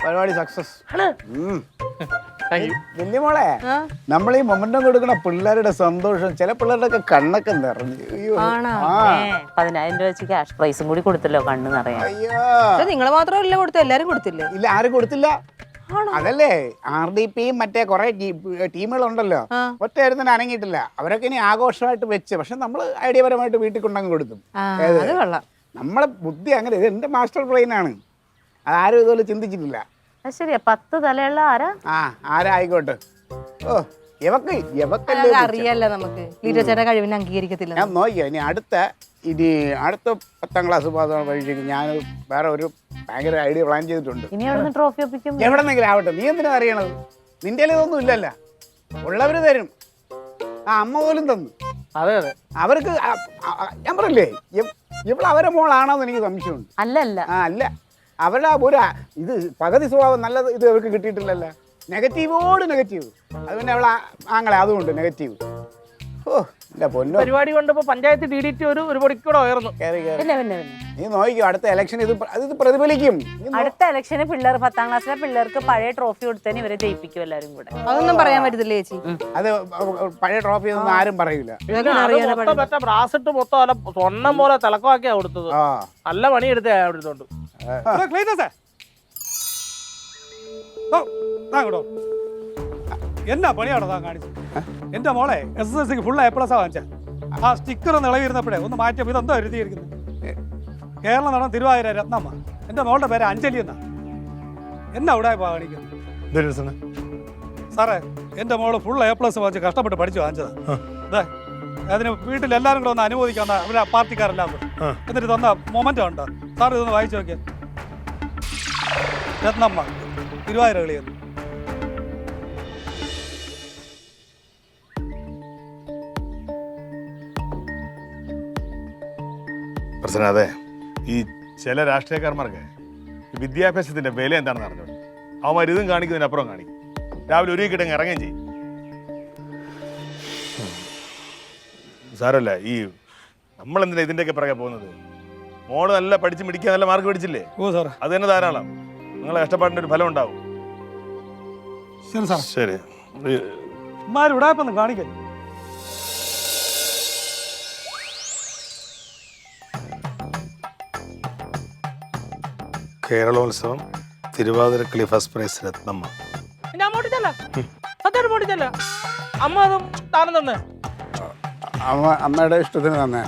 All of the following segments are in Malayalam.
പരിപാടി സക്സസ്. വലിയ മോളെ, നമ്മൾ ഈ മൊമെന്റം കൊടുക്കണ പിള്ളേരുടെ സന്തോഷം ചില പിള്ളേരുടെ ഒക്കെ കണ്ണൊക്കെ നിറഞ്ഞു. 10,000 രൂപ വെച്ച് ക്യാഷ് പ്രൈസും കൂടി കൊടുത്തല്ലോ കണ്ണ് നിറയാൻ. നിങ്ങൾ മാത്രമല്ല കൊടുത്തു, എല്ലാരും കൊടുത്തില്ലേ? ഇല്ല, ആരും കൊടുത്തില്ല. അതല്ലേ RDP മറ്റേ കുറെ ടീമുകളുണ്ടല്ലോ, ഒറ്റ ആയിരുന്നു അനങ്ങിയിട്ടില്ല. അവരൊക്കെ ഇനി ആഘോഷമായിട്ട് വെച്ച്, പക്ഷെ നമ്മൾ ഐഡിയപരമായിട്ട് വീട്ടിൽ കൊണ്ടങ്ങ് കൊടുക്കും. നമ്മളെ ബുദ്ധി അങ്ങനെ, ഇത് എന്റെ മാസ്റ്റർ പ്ലെയിൻ ആണ്, അതാരും ഇതുപോലെ ചിന്തിച്ചിട്ടില്ല. ശരിയാ, 10 തലയുള്ള ആരാ? ആരാ ആയിക്കോട്ടെ. ഓ അറിയാലോ നമുക്ക്, ലീറ്റോച്ചേട്ടന്റെ കഴിവിനെ അംഗീകരിക്കത്തില്ല. ഞാൻ നോക്കിയോ, ഇനി അടുത്ത 10ാം ക്ലാസ് പരീക്ഷയ്ക്ക് ഞാൻ വേറെ ഒരു ഭയങ്കര ഐഡിയ പ്ലാൻ ചെയ്തിട്ടുണ്ട്. ഇനി എവിടെ ട്രോഫി ഒപ്പിക്കും? എവിടെന്നെങ്കിലും ആവട്ടെ, നീ എന്തിനാ അറിയണത്? നിന്റെ ഇതൊന്നും ഇല്ലല്ല, ഉള്ളവര് തരും. അമ്മ പോലും തന്നു. അതെ അതെ, അവർക്ക് ഞാൻ പറയില്ലേ, ഇവിടെ അവരെ മോളാണോന്ന് എനിക്ക് സംശയമുണ്ട്. അല്ല, അവരുടെ ഒരു ഇത് പകുതി സ്വഭാവം നല്ലത് ഇത് അവർക്ക് കിട്ടിയിട്ടില്ലല്ലോ. നെഗറ്റീവോട് നെഗറ്റീവ്. അത് പിന്നെ അവളെ ആങ്ങളെ അതുകൊണ്ട് നെഗറ്റീവ്. ഓ എന്റെ പൊന്നോ, പരിപാടി കൊണ്ട് ഇപ്പൊ പഞ്ചായത്ത് DDT ഒരു പൊടിക്കൂടെ ഉയർന്നു. നീ നോക്കിക്കോ, അടുത്ത ഇലക്ഷൻ ഇത് പ്രതിഫലിക്കും. അടുത്ത ഇലക്ഷന് പിള്ളേർ 10ാം ക്ലാസ്സിലെ പിള്ളേർക്ക് പഴയ ട്രോഫി കൊടുത്തതിന് ഇവരെ ജയിപ്പിക്കും എല്ലാരും കൂടെ. അതൊന്നും പറയാൻ പറ്റത്തില്ല ചേച്ചി. അത് പഴയ ട്രോഫി ഒന്നും ആരും പറയില്ല. ബ്രാസിട്ട് മൊത്തം അല്ല സ്വർണ്ണം പോലെ തിളക്കമാക്കിയാ കൊടുത്തത്. നല്ല പണിയെടുത്തേ അവിടുത്തോണ്ട്. എന്നാ പണിയാണോ താൻ കാണിച്ചത്? എന്റെ മോളെ SSLCക്ക് ഫുൾ A+ വാങ്ങിച്ച ആ സ്റ്റിക്കർ ഒന്ന് ഇളകിയിരുന്നപ്പോഴേ ഒന്ന് മാറ്റിയപ്പോൾ ഇതെന്തോ എഴുതിയിരിക്കുന്നത്? കേരള നടൻ തിരുവാതിര രത്നമ്മ. എന്റെ മോളുടെ പേര് അഞ്ജലി എന്നാ. എന്നാ ഇവിടെ കാണിക്കുന്നത്? സാറേ, എന്റെ മോള് ഫുൾ A+ വാങ്ങിച്ച് കഷ്ടപ്പെട്ട് പഠിച്ചു വാങ്ങിച്ചതാ. അതെ, അതിന് വീട്ടിൽ എല്ലാവരും കൂടെ ഒന്ന് അനുമോദിക്കാന്ന അവരെ പാർട്ടിക്കാരെല്ലാം എന്നിട്ട് തന്ന മൊമെന്റ് ഉണ്ടോ സാർ? ഇതൊന്ന് വായിച്ചു നോക്കിയാൽ. രത്നമ്മ തിരുവാതിര കളിയെന്ന്. അതെ, ഈ ചില രാഷ്ട്രീയക്കാരന്മാർക്ക് വിദ്യാഭ്യാസത്തിന്റെ വില എന്താണെന്ന് അറിഞ്ഞു. അവന്മാർ ഇതും കാണിക്കുന്നതിനപ്പുറം കാണിക്കും. രാവിലെ ഒരു കിട്ടങ്ങ് ഇറങ്ങുകയും ചെയ്യും. സാരമല്ല, ഈ നമ്മളെന്തിനാ ഇതിൻ്റെയൊക്കെ പിറകെ പോകുന്നത്? മോള് നല്ല പഠിച്ച് മിടിക്കാൻ നല്ല മാർക്ക് മേടിച്ചില്ലേ? ഓ സാർ, അത് തന്നെ ധാരാളം. നിങ്ങളെ കഷ്ടപ്പാടിൻ്റെ ഒരു ഫലം ഉണ്ടാവും. ശരി സാർ. ശരി, ഇവിടെ കാണിക്കാൻ. കേരളോത്സവം തിരുവാതിരക്കളി ഫസ്റ്റ് പ്രൈസ് രത്നമ്മ. ഞാൻ മോട്ടിച്ചല്ല, സത്യമായിട്ട് മോട്ടിച്ചല്ല. അമ്മ അതും താനം തന്നെ. അമ്മയുടെ ഇഷ്ടത്തിന് തന്നെ.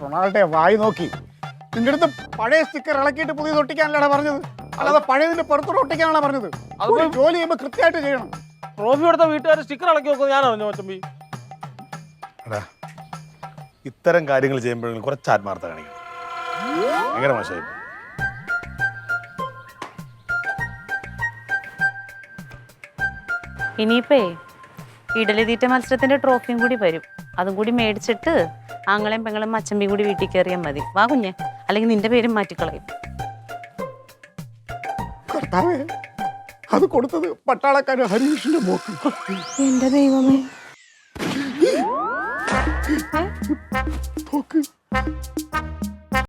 റൊണാൾഡേ വായി നോക്കി. നിന്റെ അടുത്ത് പഴയ സ്റ്റിക്കർ ഇളക്കിയിട്ട് പുതിയത് ഒട്ടിക്കാനല്ലാണ് പറഞ്ഞത്, അല്ലാതെ പഴയതിന്റെ പുറത്തോട്ട് ഒട്ടിക്കാനാണ് പറഞ്ഞത്. അതുപോലെ ജോലി ചെയ്യുമ്പോൾ കൃത്യമായിട്ട് ചെയ്യണം. ട്രോഫി കൊടുത്ത വീട്ടുകാർ സ്റ്റിക്കർ ഇളക്കി നോക്കുന്നത് ഞാൻ അറിഞ്ഞു. മച്ചമ്പി, ഇത്തരം കാര്യങ്ങൾ ചെയ്യുമ്പോഴെങ്കിലും കുറച്ച് ആത്മാർത്ഥ കാണിക്കണം. ഭയങ്കര മോശമായി. ഇനിയിപ്പേ ഇഡലി തീറ്റ മത്സരത്തിന്റെ ട്രോഫിയും കൂടി വരും. അതും കൂടി മേടിച്ചിട്ട് ആങ്ങളെയും പെങ്ങളും മച്ചമ്പിയും കൂടി വീട്ടിൽ കയറിയാൽ മതി. വാ കുഞ്ഞെ, അല്ലെങ്കിൽ നിന്റെ പേരും മാറ്റിക്കളയും. അത് കൊടുത്തത് പട്ടാളക്കാരൻ ഹരീഷിന്റെ മോക്ക്. എന്റെ ദൈവമേ,